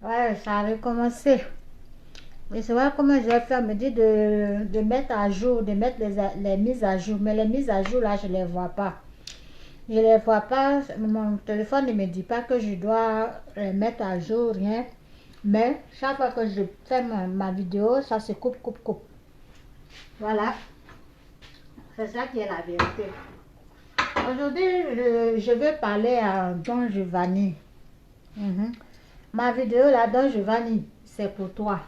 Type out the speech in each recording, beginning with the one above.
Ouais, ça a recommencé. Et c'est vrai comment je vais faire, me dit de mettre à jour, de mettre les mises à jour. Mais les mises à jour, là, je ne les vois pas. Je ne les vois pas. Mon téléphone ne me dit pas que je dois les mettre à jour, rien. Mais chaque fois que je fais ma vidéo, ça se coupe, coupe, coupe. Voilà. C'est ça qui est la vérité. Aujourd'hui, je veux parler à Don Giovanni. Ma vidéo là, Don Giovanni, c'est pour toi.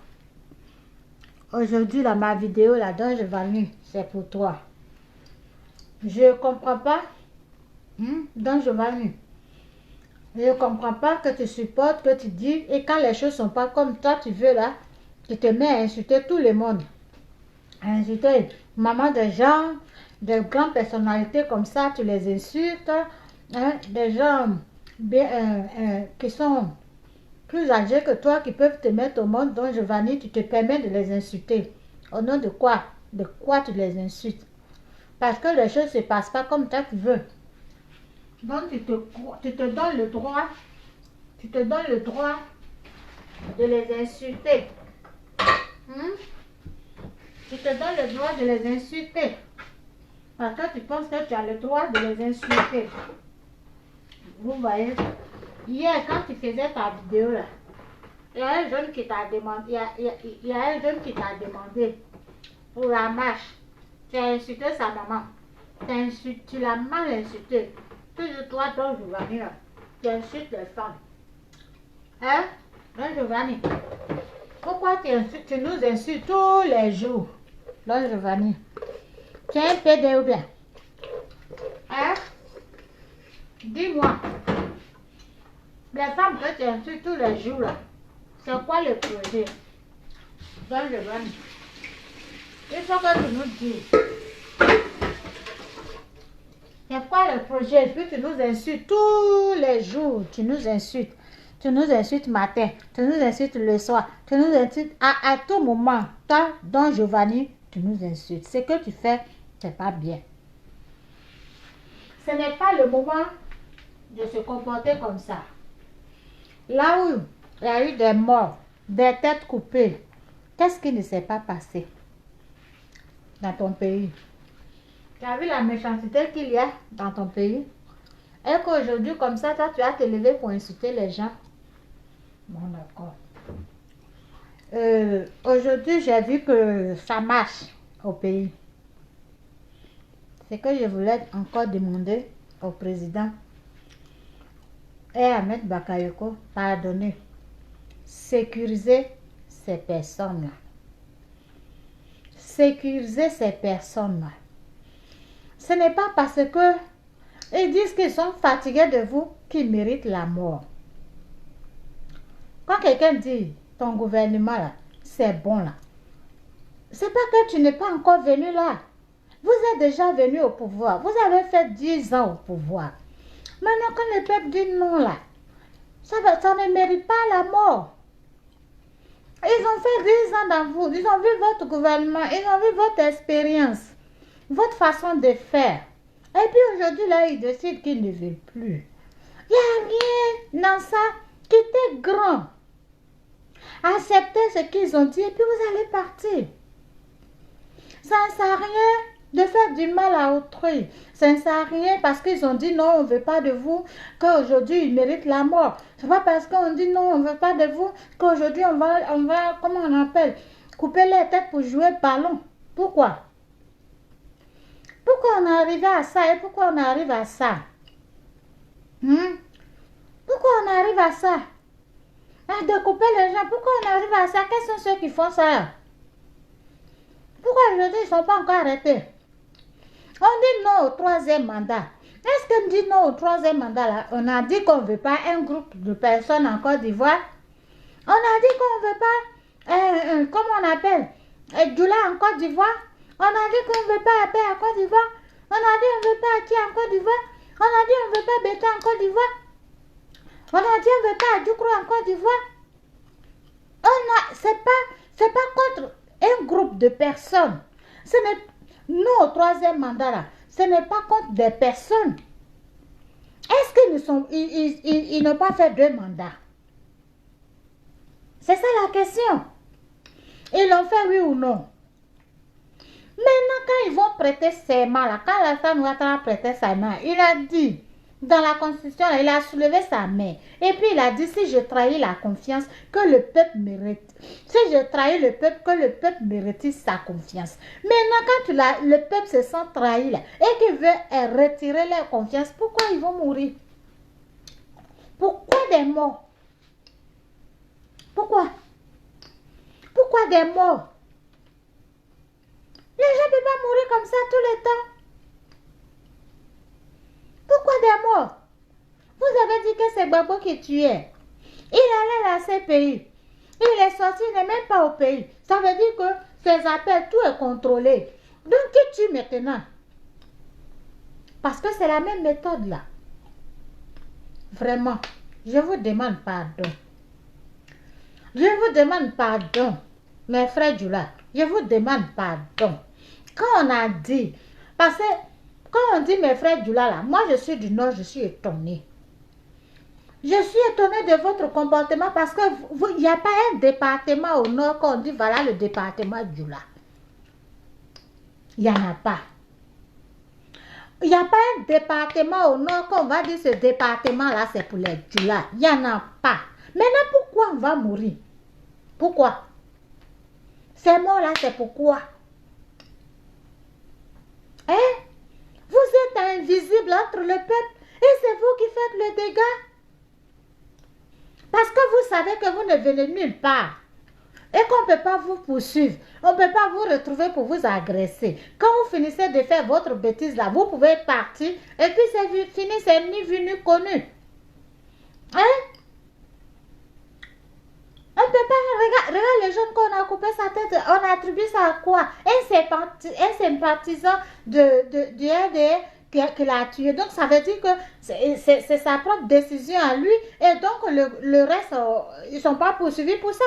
Aujourd'hui, là, ma vidéo là, Don Giovanni, c'est pour toi. Je ne comprends pas, Don Giovanni. Je ne comprends pas que tu supportes, que tu dis, et quand les choses ne sont pas comme toi, tu veux là, tu te mets à insulter tout le monde. À insulter maman de gens, de grandes personnalités comme ça, tu les insultes, des gens qui sont plus âgés que toi, qui peuvent te mettre au monde, Don Giovanni, tu te permets de les insulter. Au nom de quoi? De quoi tu les insultes? Parce que les choses ne se passent pas comme toi tu veux. Donc tu te donnes le droit, tu te donnes le droit de les insulter. Tu te donnes le droit de les insulter. Parce que tu penses que tu as le droit de les insulter. Vous voyez? Hier, quand tu faisais ta vidéo là, il y a un jeune qui t'a demandé, il y a un jeune qui t'a demandé pour la marche. Tu as insulté sa maman. Tu l'as mal insulté. Toujours toi, Don Giovanni, tu insultes les femmes. Hein? Don Giovanni, pourquoi tu nous insultes tous les jours? Don Giovanni, tu es un PD ou bien? Hein? Dis-moi, les femmes que tu insultes tous les jours, c'est quoi le projet? Don Giovanni, il faut que tu nous dises. C'est quoi le projet? Puis tu nous insultes tous les jours. Tu nous insultes. Tu nous insultes matin. Tu nous insultes le soir. Tu nous insultes à tout moment. Toi, Don Giovanni, tu nous insultes. Ce que tu fais, c'est pas bien. Ce n'est pas le moment de se comporter comme ça. Là où il y a eu des morts, des têtes coupées, qu'est-ce qui ne s'est pas passé dans ton pays? Tu as vu la méchanceté qu'il y a dans ton pays? Et qu'aujourd'hui, comme ça, toi, tu vas te lever pour insulter les gens? Bon, d'accord. Aujourd'hui, j'ai vu que ça marche au pays. Ce que je voulais encore demander au président et à Ahmed Bakayoko, pardonnez, sécuriser ces personnes-là. Sécuriser ces personnes-là. Ce n'est pas parce que ils disent qu'ils sont fatigués de vous qu'ils méritent la mort. Quand quelqu'un dit ton gouvernement là, c'est bon là, c'est pas que tu n'es pas encore venu là. Vous êtes déjà venu au pouvoir. Vous avez fait 10 ans au pouvoir. Maintenant quand le peuple dit non là, ça ne mérite pas la mort. Ils ont fait 10 ans dans vous. Ils ont vu votre gouvernement. Ils ont vu votre expérience. Votre façon de faire. Et puis aujourd'hui, là, ils décident qu'ils ne veulent plus. Il n'y a rien dans ça qui était grand. Acceptez ce qu'ils ont dit et puis vous allez partir. Ça ne sert à rien de faire du mal à autrui. Ça ne sert à rien parce qu'ils ont dit non, on ne veut pas de vous, qu'aujourd'hui ils méritent la mort. C'est pas parce qu'on dit non, on ne veut pas de vous, qu'aujourd'hui on va, comment on appelle, couper les têtes pour jouer le ballon. Pourquoi? Pourquoi on est arrivé à ça et pourquoi on arrive à ça? Pourquoi on arrive à ça? À découper les gens, pourquoi on arrive à ça? Quels sont ceux qui font ça? Pourquoi aujourd'hui ils ne sont pas encore arrêtés? On dit non au troisième mandat. Est-ce qu'on dit non au troisième mandat là? On a dit qu'on ne veut pas un groupe de personnes en Côte d'Ivoire. On a dit qu'on ne veut pas, comment on appelle, Djoula en Côte d'Ivoire. On a dit qu'on ne veut pas la paix en Côte d'Ivoire. On a dit qu'on ne veut pas Ati en Côte d'Ivoire. On a dit qu'on ne veut pas Beta en Côte d'Ivoire. On a dit qu'on ne veut pas Adjoukro en Côte d'Ivoire. C'est pas contre un groupe de personnes. Ce n'est nous au troisième mandat là. Ce n'est pas contre des personnes. Est-ce qu'ils ils n'ont pas fait 2 mandats? C'est ça la question. Ils l'ont fait oui ou non? Maintenant, quand ils vont prêter serment, là, quand Alassane Ouattara a prêté serment, il a dit, dans la constitution, là, il a soulevé sa main. Et puis il a dit, si je trahis la confiance que le peuple mérite, si je trahis le peuple, que le peuple mérite sa confiance. Maintenant, quand le peuple se sent trahi, là, et qu'il veut retirer leur confiance, pourquoi ils vont mourir? Pourquoi des morts? Pourquoi? Pourquoi des morts? Les gens ne peuvent pas mourir comme ça tout le temps. Pourquoi des morts? Vous avez dit que c'est Gbagbo qui tuait. Il allait à la CPI. Il est sorti, il n'est même pas au pays. Ça veut dire que ses appels, tout est contrôlé. Donc, qui tue maintenant? Parce que c'est la même méthode là. Vraiment, je vous demande pardon. Je vous demande pardon, mes frères Djoula. Je vous demande pardon. Quand on a dit, parce que quand on dit mes frères Djoula là, moi je suis du Nord, je suis étonnée. Je suis étonnée de votre comportement parce que il n'y a pas un département au Nord qu'on dit voilà le département Djoula. Il n'y en a pas. Il n'y a pas un département au Nord qu'on va dire ce département là c'est pour les Djoula. Il n'y en a pas. Maintenant pourquoi on va mourir? Pourquoi? Ces morts là c'est pourquoi? Hein? Vous êtes invisible entre le peuple et c'est vous qui faites le dégât. Parce que vous savez que vous ne venez nulle part. Et qu'on ne peut pas vous poursuivre. On ne peut pas vous retrouver pour vous agresser. Quand vous finissez de faire votre bêtise là, vous pouvez partir. Et puis c'est fini, c'est ni vu ni connu. Hein? On ne peut pas, regarde les jeunes qu'on a coupé sa tête, on attribue ça à quoi? Un sympathisant du RDR qui l'a tué. Donc ça veut dire que c'est sa propre décision à lui et donc le reste, ils ne sont pas poursuivis pour ça.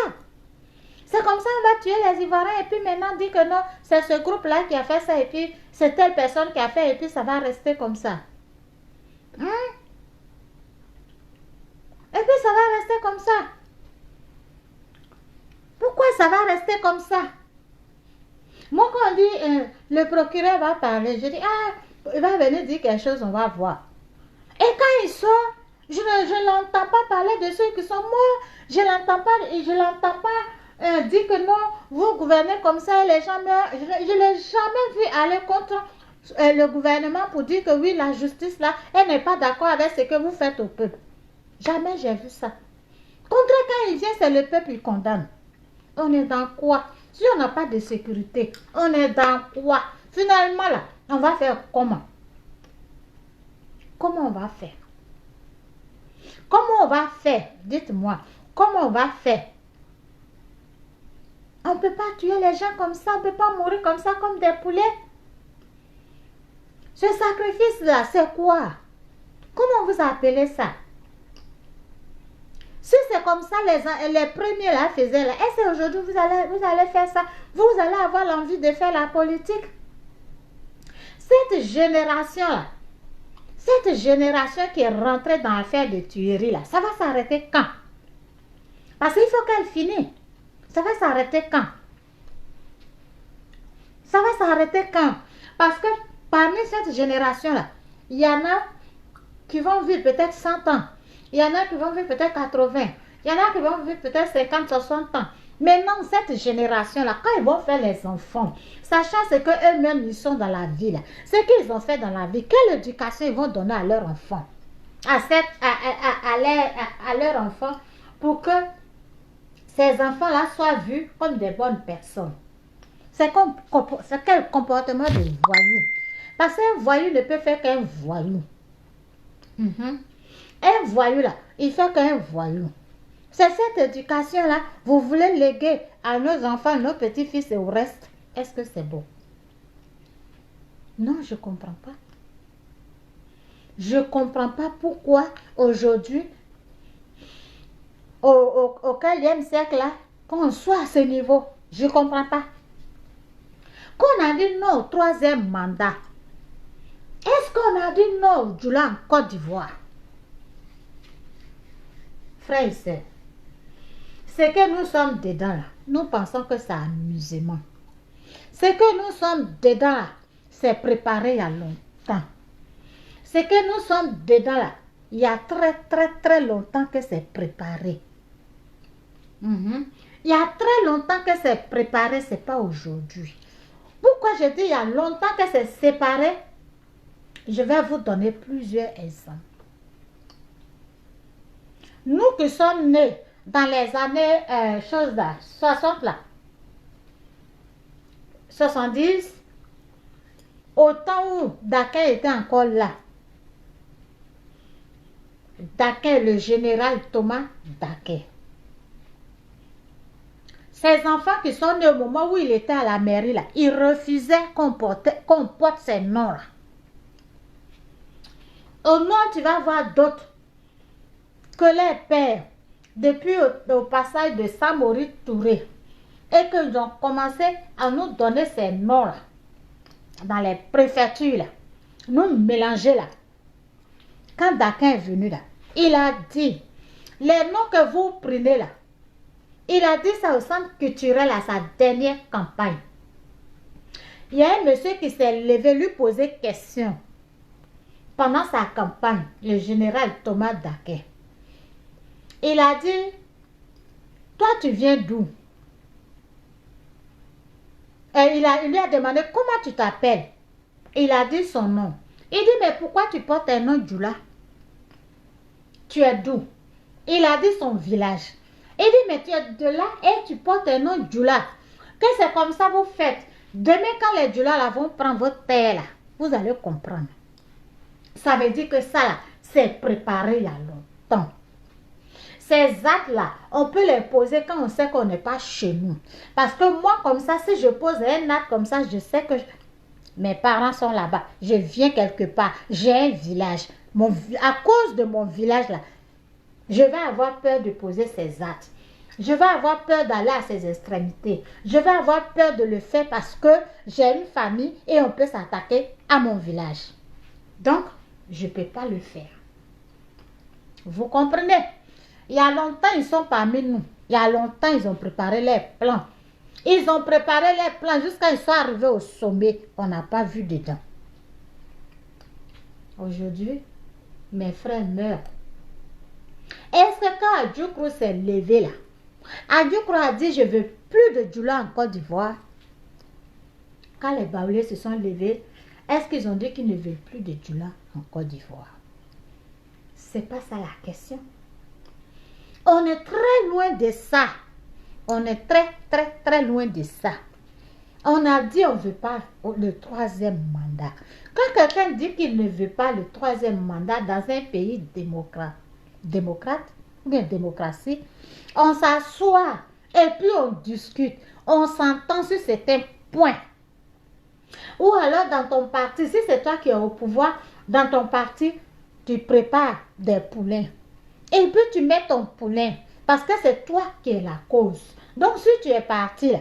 C'est comme ça on va tuer les Ivoiriens et puis maintenant dire que non, c'est ce groupe-là qui a fait ça et puis c'est telle personne qui a fait et puis ça va rester comme ça. Et puis ça va rester comme ça. Pourquoi ça va rester comme ça? Moi, quand on dit le procureur va parler, je dis, il va venir dire quelque chose, on va voir. Et quand il sort, je ne l'entends pas parler de ceux qui sont morts. Je ne l'entends pas dire que non, vous gouvernez comme ça et les gens meurent. Je ne l'ai jamais vu aller contre le gouvernement pour dire que oui, la justice là, elle n'est pas d'accord avec ce que vous faites au peuple. Jamais j'ai vu ça. Contre quand il vient, c'est le peuple qui condamne. On est dans quoi? Si on n'a pas de sécurité, on est dans quoi? Finalement, là, on va faire comment? Comment on va faire? Comment on va faire? Dites-moi, comment on va faire? On ne peut pas tuer les gens comme ça, on ne peut pas mourir comme ça, comme des poulets. Ce sacrifice-là, c'est quoi? Comment vous appelez ça? Si c'est comme ça, les premiers là faisaient là, est-ce qu'aujourd'hui vous allez faire ça? Vous allez avoir l'envie de faire la politique? Cette génération-là, cette génération qui est rentrée dans l'affaire de tuerie là, ça va s'arrêter quand? Parce qu'il faut qu'elle finisse. Ça va s'arrêter quand? Ça va s'arrêter quand? Parce que parmi cette génération-là, il y en a qui vont vivre peut-être 100 ans. Il y en a qui vont vivre peut-être 80. Il y en a qui vont vivre peut-être 50, 60 ans. Maintenant, cette génération-là, quand ils vont faire les enfants, sachant ce qu'eux-mêmes ils sont dans la vie, là, ce qu'ils ont fait dans la vie, quelle éducation ils vont donner à leurs enfants, à leurs enfants, pour que ces enfants-là soient vus comme des bonnes personnes. C'est quel comportement de voyou? Parce qu'un voyou ne peut faire qu'un voyou. Un voyou là, il fait qu'un voyou. C'est cette éducation-là, vous voulez léguer à nos enfants, nos petits-fils et au reste. Est-ce que c'est bon? Non, je ne comprends pas. Je ne comprends pas pourquoi aujourd'hui, au 15e siècle, là, qu'on soit à ce niveau. Je ne comprends pas. Qu'on a dit non au 3e mandat. Est-ce qu'on a dit non au Djoula en Côte d'Ivoire? Frères et sœurs, Ce que nous sommes dedans, là, nous pensons que c'est amusement. Ce que nous sommes dedans, là, c'est préparé il y a longtemps. Ce que nous sommes dedans, là, il y a très longtemps que c'est préparé. Il y a très longtemps que c'est préparé, ce n'est pas aujourd'hui. Pourquoi je dis il y a longtemps que c'est séparé? Je vais vous donner plusieurs exemples. Nous qui sommes nés dans les années 60 là, 70, au temps où Dakin était encore là, Dakin, le général Thomas Dakin. Ces enfants qui sont nés au moment où il était à la mairie, là, ils refusaient qu'on porte ces noms là. Au nord, tu vas voir d'autres que les pères, depuis au passage de Samori Touré, et qu'ils ont commencé à nous donner ces noms là, dans les préfectures là, nous mélanger là. Quand Dakin est venu là, il a dit, les noms que vous prenez là, il a dit ça au centre culturel à sa dernière campagne. Il y a un monsieur qui s'est levé lui poser question pendant sa campagne, le général Thomas Dakin. Il a dit, toi tu viens d'où? Et il lui a demandé, comment tu t'appelles? Il a dit son nom. Il dit, mais pourquoi tu portes un nom Djoula? Tu es d'où? Il a dit son village. Il dit, mais tu es de là et tu portes un nom Djoula. Que c'est comme ça vous faites. Demain, quand les Djoula là vont prendre votre terre là, vous allez comprendre. Ça veut dire que ça là, c'est préparé il y a longtemps. Ces actes là, on peut les poser quand on sait qu'on n'est pas chez nous. Parce que moi, comme ça, si je pose un acte comme ça, je sais que mes parents sont là-bas. Je viens quelque part. J'ai un village. À cause de mon village là, je vais avoir peur de poser ces actes. Je vais avoir peur d'aller à ces extrémités. Je vais avoir peur de le faire parce que j'ai une famille et on peut s'attaquer à mon village. Donc, je ne peux pas le faire. Vous comprenez? Il y a longtemps, ils sont parmi nous. Il y a longtemps, ils ont préparé les plans. Ils ont préparé les plans jusqu'à ce qu'ils soient arrivés au sommet. On n'a pas vu dedans. Aujourd'hui, mes frères meurent. Est-ce que quand Adjoukrou s'est levé là, Adjoukrou a dit, je ne veux plus de Djoula en Côte d'Ivoire. Quand les Baoulés se sont levés, est-ce qu'ils ont dit qu'ils ne veulent plus de Djoula en Côte d'Ivoire? C'est pas ça la question. On est très loin de ça. On est très loin de ça. On a dit on ne veut pas le troisième mandat. Quand quelqu'un dit qu'il ne veut pas le troisième mandat dans un pays démocrate ou bien démocratie, on s'assoit et puis on discute. On s'entend sur certains points. Ou alors dans ton parti, si c'est toi qui es au pouvoir, dans ton parti, tu prépares des poulains. Et puis tu mets ton poulain, parce que c'est toi qui es la cause. Donc si tu es parti, là,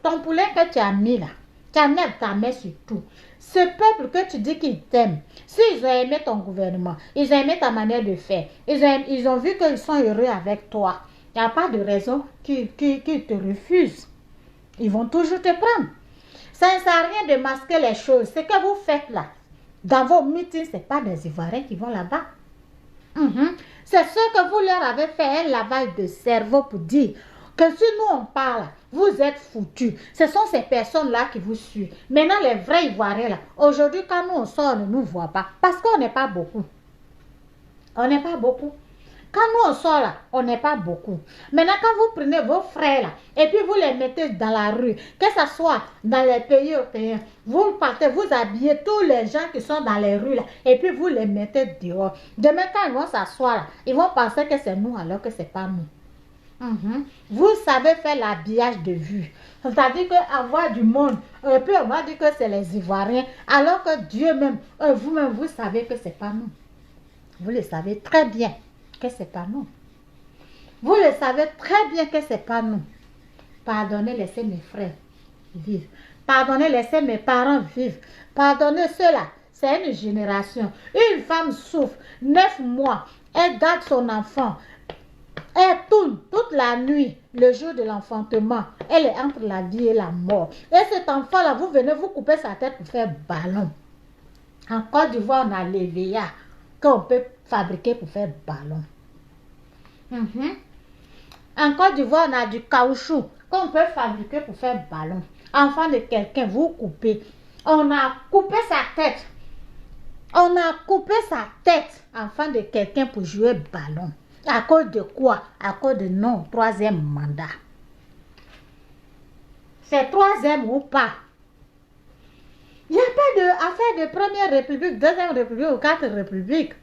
ton poulain que tu as mis là, tu as mis ta main sur tout. Ce peuple que tu dis qu'ils t'aiment, s'ils ont aimé ton gouvernement, ils ont aimé ta manière de faire, ils ont vu qu'ils sont heureux avec toi, il n'y a pas de raison qu'ils te refusent. Ils vont toujours te prendre. Ça ne sert à rien de masquer les choses. Ce que vous faites là, dans vos meetings, ce n'est pas des Ivoiriens qui vont là-bas. C'est ce que vous leur avez fait un lavage de cerveau pour dire que si nous on parle, vous êtes foutus. Ce sont ces personnes-là qui vous suivent. Maintenant, les vrais Ivoiriens là, aujourd'hui, quand nous on sort, on ne nous voit pas. Parce qu'on n'est pas beaucoup. On n'est pas beaucoup. Quand nous on sort là, on n'est pas beaucoup. Maintenant, quand vous prenez vos frères là, et puis vous les mettez dans la rue, que ce soit dans les pays européens, vous partez, vous habillez tous les gens qui sont dans les rues là, et puis vous les mettez dehors. Demain, quand ils vont s'asseoir là, ils vont penser que c'est nous alors que ce n'est pas nous. Vous savez faire l'habillage de vue. C'est-à-dire qu'avoir du monde, et puis on va dire que c'est les Ivoiriens, alors que Dieu même, vous-même, vous savez que ce n'est pas nous. Vous le savez très bien que ce n'est pas nous. Vous le savez très bien que ce n'est pas nous. Pardonnez, laissez mes frères vivre. Pardonnez, laissez mes parents vivre. Pardonnez ceux-là. C'est une génération. Une femme souffre 9 mois. Elle garde son enfant. Elle tourne toute la nuit, le jour de l'enfantement. Elle est entre la vie et la mort. Et cet enfant-là, vous venez vous couper sa tête pour faire ballon. En Côte d'Ivoire, on a l'EVA qu'on peut fabriquer pour faire ballon. En Côte d'Ivoire, on a du caoutchouc qu'on peut fabriquer pour faire ballon. Enfant de quelqu'un, vous coupez. On a coupé sa tête. On a coupé sa tête, enfant de quelqu'un, pour jouer ballon. À cause de quoi? À cause de non, troisième mandat. C'est troisième ou pas? Il n'y a pas d'affaire de première république, deuxième république ou quatrième république.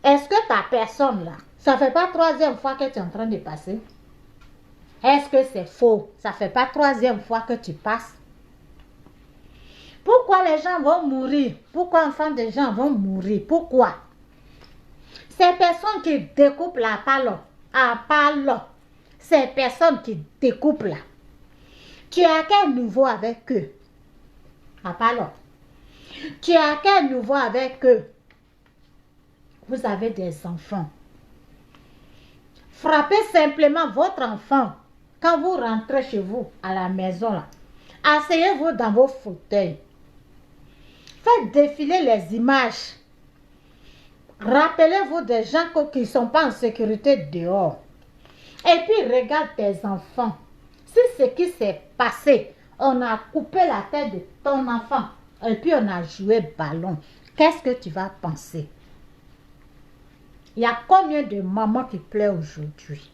Est-ce que ta personne là, ça ne fait pas troisième fois que tu es en train de passer? Est-ce que c'est faux? Ça ne fait pas troisième fois que tu passes? Pourquoi les gens vont mourir? Pourquoi enfants des gens vont mourir? Pourquoi? Ces personnes qui découpent la parole, ces personnes qui découpent là, tu es à quel niveau avec eux? À parole. Tu es à quel niveau avec eux? Vous avez des enfants. Frappez simplement votre enfant quand vous rentrez chez vous à la maison là. Asseyez-vous dans vos fauteuils. Faites défiler les images. Rappelez-vous des gens qui ne sont pas en sécurité dehors. Et puis regarde tes enfants. Si ce qui s'est passé, on a coupé la tête de ton enfant et puis on a joué ballon, qu'est-ce que tu vas penser? Il y a combien de mamans qui pleurent aujourd'hui?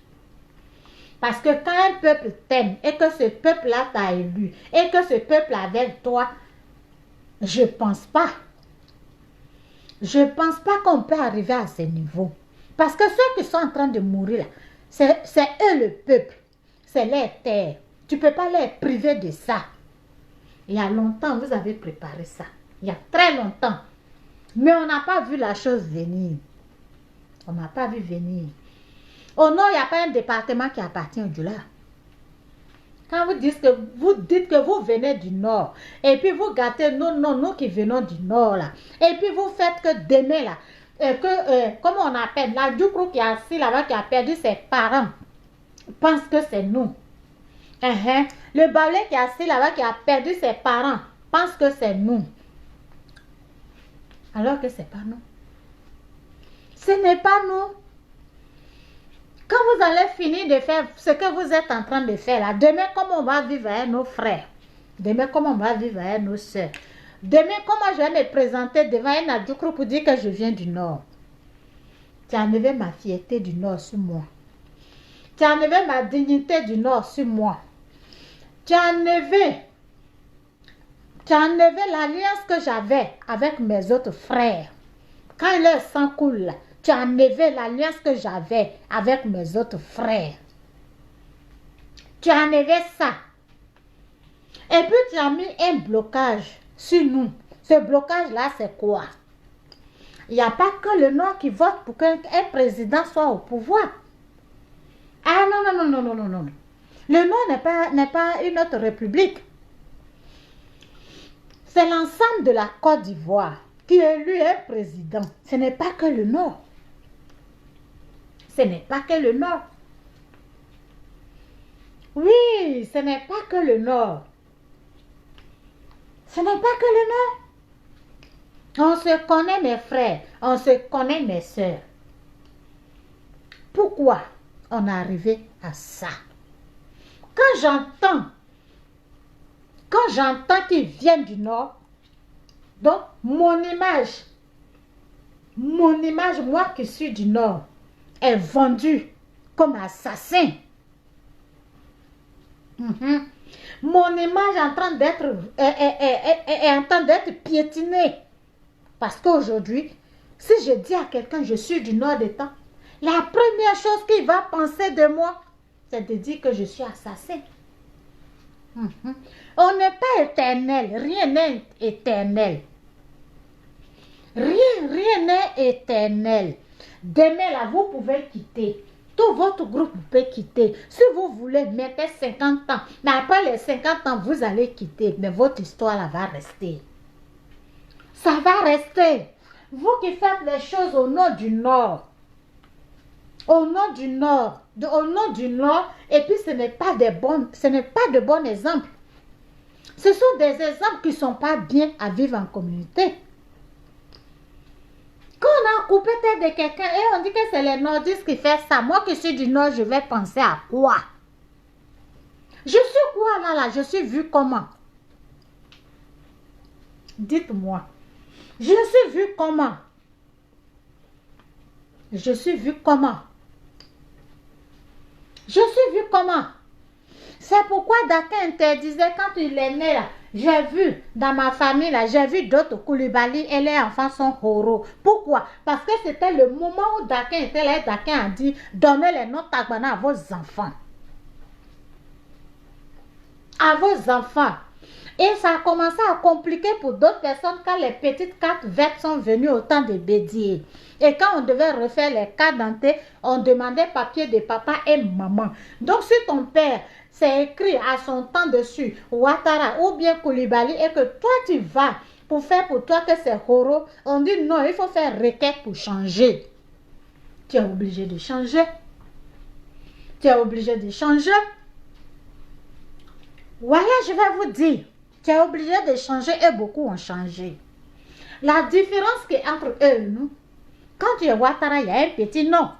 Parce que quand un peuple t'aime et que ce peuple-là t'a élu et que ce peuple avec toi, je ne pense pas. Je ne pense pas qu'on peut arriver à ce niveau. Parce que ceux qui sont en train de mourir là, c'est eux le peuple. C'est les terres. Tu ne peux pas les priver de ça. Il y a longtemps, vous avez préparé ça. Il y a très longtemps. Mais on n'a pas vu la chose venir. On n'a pas vu venir. Au nord, il n'y a pas un département qui appartient au Djoula. Quand vous dites que vous venez du nord, et puis vous gâtez nous qui venons du nord là, et puis vous faites que demain là, comment on appelle, la Djoukro qui est assis là-bas, qui a perdu ses parents, pense que c'est nous. Le Baoulé qui est assis là-bas, qui a perdu ses parents, pense que c'est nous. Alors que ce n'est pas nous. Ce n'est pas nous. Quand vous allez finir de faire ce que vous êtes en train de faire là, demain, comment on va vivre avec nos frères? Demain, comment on va vivre avec nos soeurs? Demain, comment je vais me présenter devant un Adjoukro pour dire que je viens du Nord? Tu as enlevé ma fierté du Nord sur moi. Tu as enlevé ma dignité du Nord sur moi. Tu as enlevé l'alliance que j'avais avec mes autres frères. Quand leur sang coule, tu as enlevé l'alliance que j'avais avec mes autres frères. Tu as enlevé ça. Et puis tu as mis un blocage sur nous. Ce blocage-là, c'est quoi? Il n'y a pas que le Nord qui vote pour qu'un président soit au pouvoir. Ah non. Le Nord n'est pas une autre république. C'est l'ensemble de la Côte d'Ivoire qui élit un président. Ce n'est pas que le Nord. Ce n'est pas que le Nord. Oui, ce n'est pas que le Nord. Ce n'est pas que le Nord. On se connaît mes frères, on se connaît mes soeurs. Pourquoi on est arrivé à ça? Quand j'entends qu'ils viennent du Nord, donc mon image, moi qui suis du Nord, est vendue comme assassin. Mon image est en train d'être piétinée. Parce qu'aujourd'hui, si je dis à quelqu'un je suis du Nord des temps, la première chose qu'il va penser de moi, c'est de dire que je suis assassin. On n'est pas éternel, rien n'est éternel. Rien n'est éternel. Demain là, vous pouvez quitter. Tout votre groupe peut quitter. Si vous voulez, mettez 50 ans. Mais après les 50 ans, vous allez quitter. Mais votre histoire là va rester. Ça va rester. Vous qui faites les choses au nom du Nord. au nom du Nord, et puis ce n'est pas de bons exemples. Ce sont des exemples qui ne sont pas bien à vivre en communauté. Quand on a coupé tête de quelqu'un et on dit que c'est les nordistes qui font ça, moi qui suis du Nord, je vais penser à quoi? Je suis quoi là? Je suis vue comment? Dites-moi. Je suis vue comment? Je suis vue comment? Je suis vue comment? C'est pourquoi Dakin interdisait quand il est né là. J'ai vu dans ma famille là, j'ai vu d'autres Koulibaly et les enfants sont Horo. Pourquoi? Parce que c'était le moment où Dakin était là et Dakin a dit donnez les noms Tagbana à vos enfants. À vos enfants. Et ça a commencé à compliquer pour d'autres personnes quand les petites cartes vertes sont venues au temps de Bédier. Et quand on devait refaire les cartes d'identité, on demandait papier de papa et maman. Donc si ton père c'est écrit à son temps dessus, Ouattara ou bien Koulibaly, et que toi tu vas pour faire pour toi que c'est Horo, on dit non, il faut faire requête pour changer. Tu es obligé de changer. Tu es obligé de changer. Voilà, je vais vous dire. Tu es obligé de changer et beaucoup ont changé. La différence qui est entre eux et nous, quand tu es Ouattara, il y a un petit nom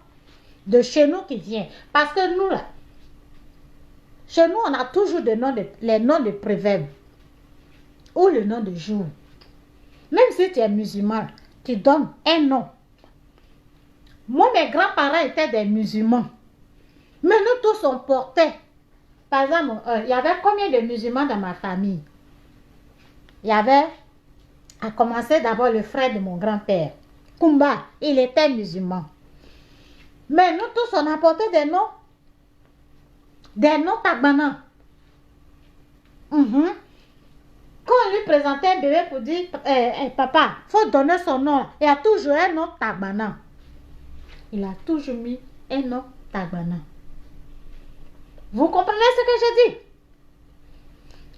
de chez nous qui vient. Parce que nous, là, chez nous, on a toujours les noms de proverbes ou le nom de jour. Même si tu es musulman, tu donnes un nom. Moi, mes grands-parents étaient des musulmans. Mais nous tous, on portait. Par exemple, il y avait combien de musulmans dans ma famille? Il y avait, à commencer d'abord, le frère de mon grand-père. Kumba, il était musulman. Mais nous tous, on a porté des noms. Des noms Tagbana. Quand on lui présentait un bébé pour dire, papa, il faut donner son nom. Il y a toujours un nom Tagbana. Il a toujours mis un nom Tagbana. Vous comprenez ce que je dis?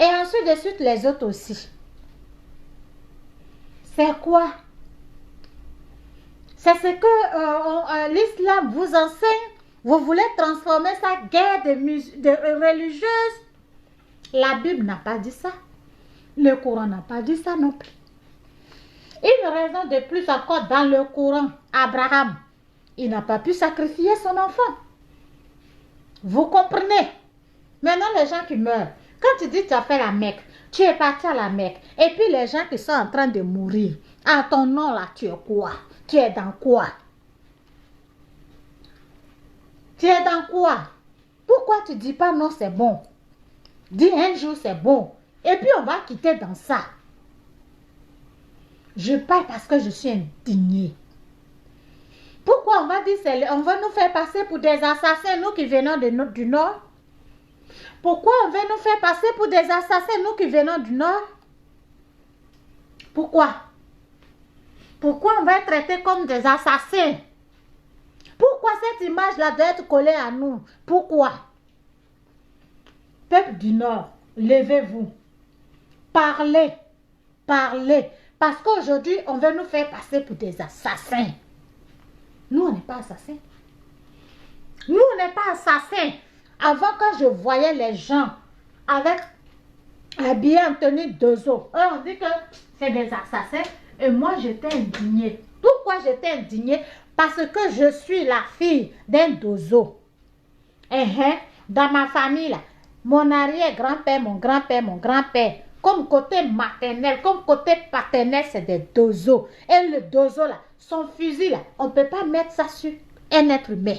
Et ensuite de suite, les autres aussi. C'est quoi? C'est ce que l'islam vous enseigne. Vous voulez transformer sa guerre de religieuse. La Bible n'a pas dit ça. Le Coran n'a pas dit ça non plus. Une raison de plus encore dans le Coran, Abraham, il n'a pas pu sacrifier son enfant. Vous comprenez? Maintenant, les gens qui meurent, quand tu dis que tu as fait la Mecque, tu es parti à la Mecque, et puis les gens qui sont en train de mourir, à ton nom là, tu es quoi? Tu es dans quoi? Tu es dans quoi? Pourquoi tu ne dis pas non, c'est bon? Dis un jour, c'est bon. Et puis on va quitter dans ça. Je parle parce que je suis indignée. Pourquoi on va dire, on va nous faire passer pour des assassins, nous qui venons du Nord? Pourquoi on veut nous faire passer pour des assassins, nous qui venons du Nord? Pourquoi? Pourquoi on va être traités comme des assassins? Pourquoi cette image-là doit être collée à nous? Pourquoi? Peuple du Nord, levez-vous. Parlez. Parlez. Parce qu'aujourd'hui, on veut nous faire passer pour des assassins. Nous, on n'est pas assassins. Nous, on n'est pas assassins. Avant, quand je voyais les gens avec habillés en tenue d'oiseau, on dit que c'est des assassins. Et moi, j'étais indignée. Pourquoi j'étais indignée? Parce que je suis la fille d'un dozo. Dans ma famille, là, mon arrière-grand-père, mon grand-père, comme côté maternel, comme côté paternel, c'est des dozos. Et le dozo, là, son fusil, là, on ne peut pas mettre ça sur un être humain.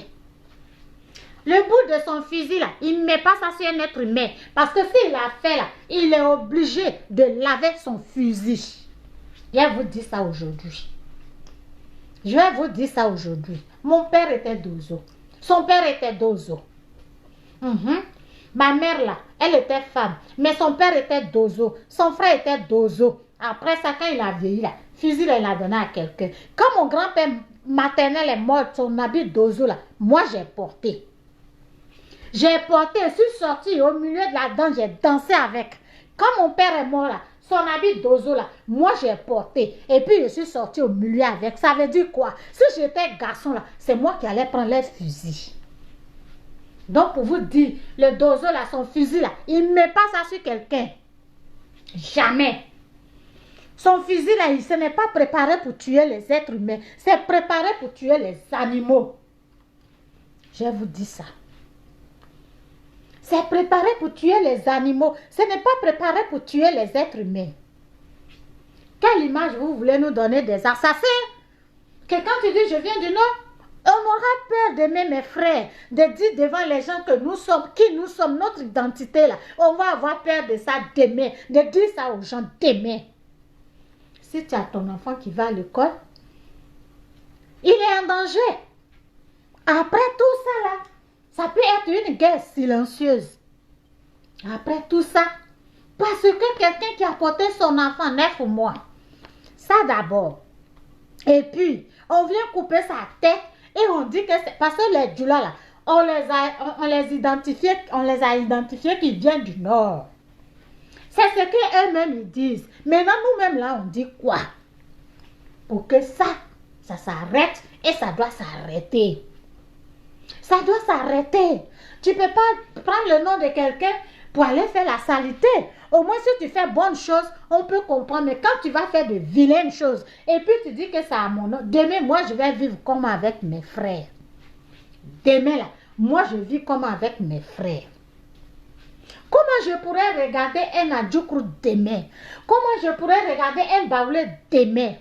Le bout de son fusil, là, il ne met pas ça sur un être humain. Parce que s'il l'a fait, là, il est obligé de laver son fusil. Je vais vous dire ça aujourd'hui. Je vais vous dire ça aujourd'hui. Mon père était dozo. Son père était dozo. Ma mère là, elle était femme. Mais son père était dozo. Son frère était dozo. Après ça, quand il a vieilli là, fusil là, il a donné à quelqu'un. Quand mon grand-père maternel est mort, son habit dozo là, moi j'ai porté. J'ai porté, je suis sortie au milieu de la danse, j'ai dansé avec. Quand mon père est mort là, son habit d'ozo là, moi j'ai porté. Et puis je suis sortie au milieu avec. Ça veut dire quoi? Si j'étais garçon là, c'est moi qui allais prendre les fusils. Donc pour vous dire, le dozo là, son fusil là, il ne met pas ça sur quelqu'un. Jamais. Son fusil là, il ne n'est pas préparé pour tuer les êtres humains. C'est préparé pour tuer les animaux. Je vous dis ça. C'est préparé pour tuer les animaux. Ce n'est pas préparé pour tuer les êtres humains. Quelle image vous voulez nous donner des assassins? Que quand tu dis je viens du Nord, on aura peur d'aimer mes frères, de dire devant les gens que nous sommes, qui nous sommes, notre identité là. On va avoir peur de ça demain, de dire ça aux gens demain. Si tu as ton enfant qui va à l'école, il est en danger. Après tout ça là, ça peut être une guerre silencieuse. Après tout ça, parce que quelqu'un qui a porté son enfant 9 mois, ça d'abord. Et puis, on vient couper sa tête et on dit que c'est parce que les Djoula là, on les a identifiés qu'ils viennent du Nord. C'est ce qu'eux-mêmes ils disent. Maintenant, nous-mêmes là, on dit quoi? Pour que ça s'arrête et ça doit s'arrêter. Ça doit s'arrêter. Tu ne peux pas prendre le nom de quelqu'un pour aller faire la saleté. Au moins, si tu fais bonne chose, on peut comprendre. Mais quand tu vas faire de vilaines choses, et puis tu dis que c'est à mon nom, demain, moi, je vais vivre comme avec mes frères. Demain, là, moi, je vis comme avec mes frères. Comment je pourrais regarder un Adjoukrou demain? Comment je pourrais regarder un Baoulé demain?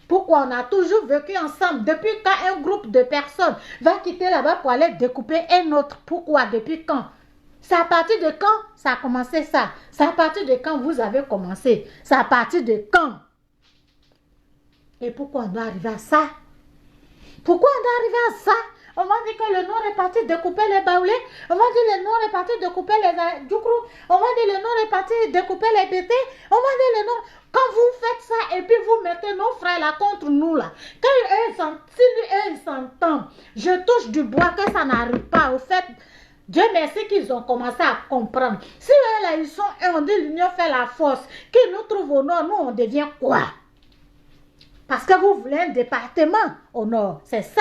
Pourquoi on a toujours vécu ensemble? Depuis quand un groupe de personnes va quitter là-bas pour aller découper un autre? Pourquoi? Depuis quand? C'est à partir de quand ça a commencé ça? C'est à partir de quand vous avez commencé? C'est à partir de quand? Et pourquoi on doit arriver à ça? Pourquoi on doit arriver à ça? On m'a dit que le Nord est parti découper les Baoulés. On m'a dit le Nord est parti découper les Djoukrou. On m'a dit le Nord est parti découper les Bété. On m'a dit le Nord. Quand vous faites ça et puis vous mettez nos frères là contre nous là, quand ils s'entendent, je touche du bois que ça n'arrive pas. Au fait, Dieu merci qu'ils ont commencé à comprendre. Si eux là ils sont un, on dit l'union fait la force. Qu'ils nous trouvent au Nord, nous on devient quoi? Parce que vous voulez un département au Nord, c'est ça.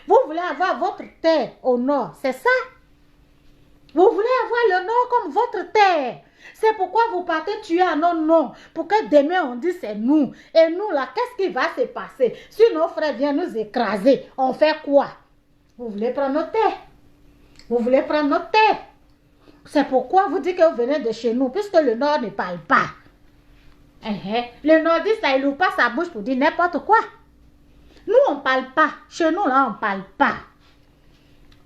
Vous voulez avoir votre terre au Nord, c'est ça. Vous voulez avoir le Nord comme votre terre. C'est pourquoi vous partez tuer à nos noms. Pour que demain on dise c'est nous. Et nous là, qu'est-ce qui va se passer? Si nos frères viennent nous écraser, on fait quoi? Vous voulez prendre nos terres. Vous voulez prendre notre terre. C'est pourquoi vous dites que vous venez de chez nous, puisque le Nord ne parle pas. Le Nordiste, là, il n'ouvre pas sa bouche pour dire n'importe quoi. Nous, on ne parle pas. Chez nous, là, on ne parle pas.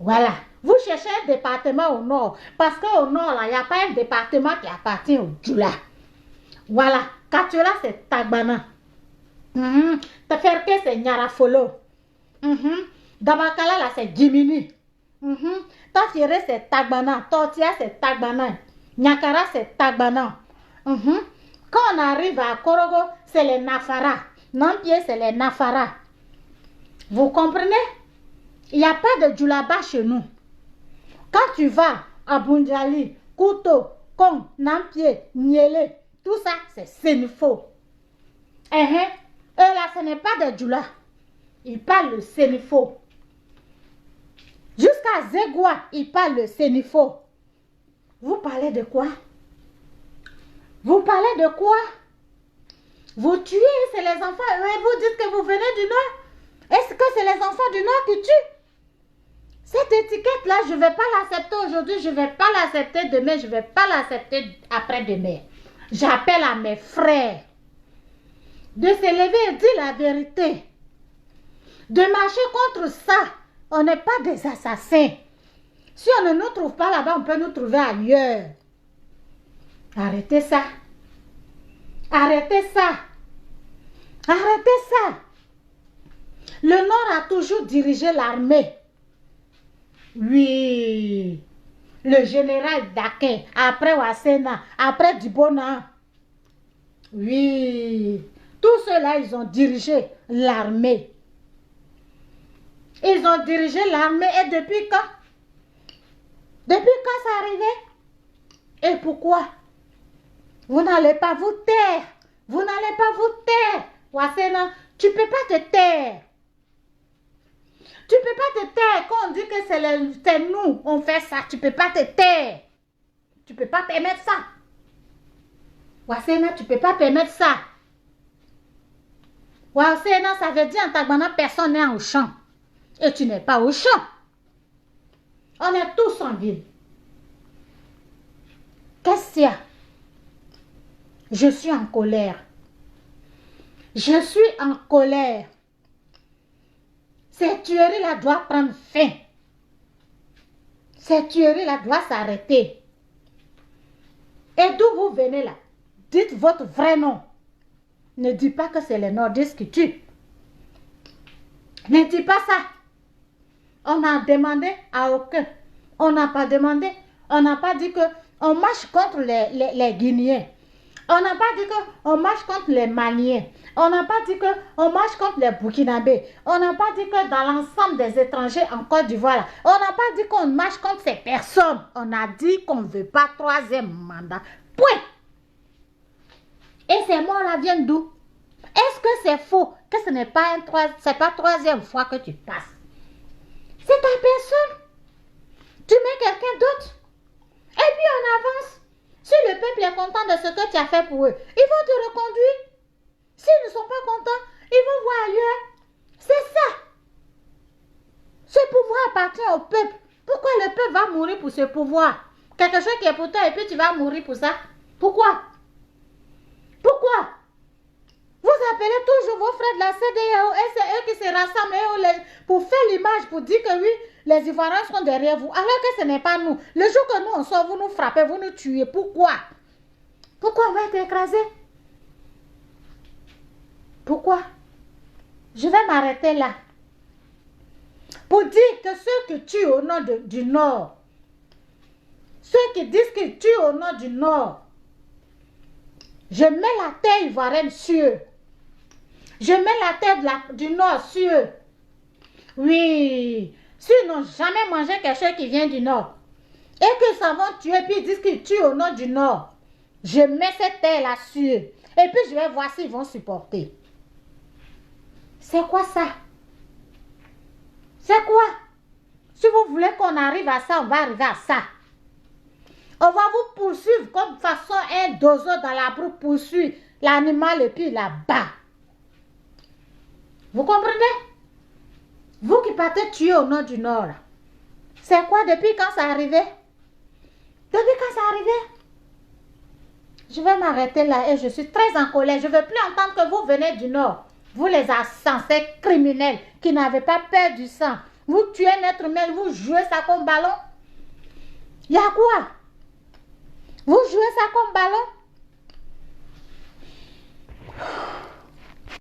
Voilà. Vous cherchez un département au Nord. Parce qu'au Nord, là, il n'y a pas un département qui appartient au Djoula. Voilà. Katiola, c'est Tagbana. Taferke, c'est Nyarafolo. Dabakala, là, c'est Jimini. Tafiere, c'est Tagbana. Tortia, c'est Tagbana. Nyakara, c'est Tagbana. Quand on arrive à Korogo, c'est les Nafara. Nampié, c'est les Nafara. Vous comprenez? Il n'y a pas de Djoulaba chez nous. Quand tu vas à Bunjali, Kouto, Kong, Nampié, Niele, tout ça, c'est Sénifo. Eux là, ce n'est pas de Djoula. Ils parlent le Sénifo. Jusqu'à Zegwa, ils parlent le Sénifo. Vous parlez de quoi? Vous parlez de quoi? Vous tuez, c'est les enfants. Et vous dites que vous venez du Nord. Est-ce que c'est les enfants du Nord qui tuent? Cette étiquette-là, je ne vais pas l'accepter aujourd'hui, je ne vais pas l'accepter demain, je ne vais pas l'accepter après-demain. J'appelle à mes frères de se lever et dire la vérité. De marcher contre ça. On n'est pas des assassins. Si on ne nous trouve pas là-bas, on peut nous trouver ailleurs. Arrêtez ça. Arrêtez ça. Arrêtez ça. Le Nord a toujours dirigé l'armée. Oui. Le général Dakin, après Wassena, après Dibona. Oui. Tous ceux-là, ils ont dirigé l'armée. Ils ont dirigé l'armée et depuis quand? Depuis quand ça arrivait? Et pourquoi? Vous n'allez pas vous taire. Vous n'allez pas vous taire. Wasena, tu ne peux pas te taire. Tu ne peux pas te taire. Quand on dit que c'est nous, on fait ça, tu ne peux pas te taire. Tu ne peux pas permettre ça. Wasena, tu ne peux pas permettre ça. Wasena, ça veut dire en Tagbana, personne n'est au champ. Et tu n'es pas au champ. On est tous en ville. Qu'est-ce qu'il y a? Je suis en colère. Je suis en colère. Cette tuerie-là doit prendre fin. Cette tuerie-là doit s'arrêter. Et d'où vous venez là? Dites votre vrai nom. Ne dites pas que c'est les nordistes qui tuent. Ne dites pas ça. On a demandé à aucun. On n'a pas demandé. On n'a pas dit qu'on marche contre les Guinéens. On n'a pas dit qu'on marche contre les Maliens. On n'a pas dit qu'on marche contre les Burkinabés. On n'a pas dit que dans l'ensemble des étrangers en Côte d'Ivoire, on n'a pas dit qu'on marche contre ces personnes. On a dit qu'on ne veut pas troisième mandat. Point. Et ces mots-là viennent d'où? Est-ce que c'est faux? Que ce n'est pas troisième fois que tu passes? C'est ta personne. Tu mets quelqu'un d'autre. Et puis on avance. Si le peuple est content de ce que tu as fait pour eux, ils vont te reconduire. S'ils ne sont pas contents, ils vont voir ailleurs. C'est ça. Ce pouvoir appartient au peuple. Pourquoi le peuple va mourir pour ce pouvoir? Quelque chose qui est pour toi et puis tu vas mourir pour ça. Pourquoi? Pourquoi? Vous appelez toujours vos frères de la CEDEAO et c'est eux qui se rassemblent pour faire l'image, pour dire que oui, les Ivoiriens sont derrière vous, alors que ce n'est pas nous. Le jour que nous on sort, vous nous frappez, vous nous tuez. Pourquoi? Pourquoi on va être écrasé? Pourquoi? Je vais m'arrêter là. Pour dire que ceux qui tuent au nom du Nord, ceux qui disent qu'ils tuent au nom du Nord, je mets la terre ivoirienne sur eux. Je mets la terre du Nord sur eux. Oui. S'ils n'ont jamais mangé quelque chose qui vient du Nord et qu'ils s'en vont tuer, puis ils disent qu'ils tuent au nom du Nord, je mets cette terre-là sur eux. Et puis je vais voir s'ils vont supporter. C'est quoi ça? C'est quoi? Si vous voulez qu'on arrive à ça, on va arriver à ça. On va vous poursuivre comme façon un dozo dans la boue poursuit l'animal et puis là-bas. Vous comprenez? Vous qui partez tuer au nom du Nord. C'est quoi depuis quand ça arrivé? Depuis quand ça arrivé? Je vais m'arrêter là et je suis très en colère. Je ne veux plus entendre que vous venez du Nord. Vous les insensés criminels qui n'avez pas peur du sang. Vous tuez un être humain, vous jouez ça comme ballon. Il y a quoi? Vous jouez ça comme ballon?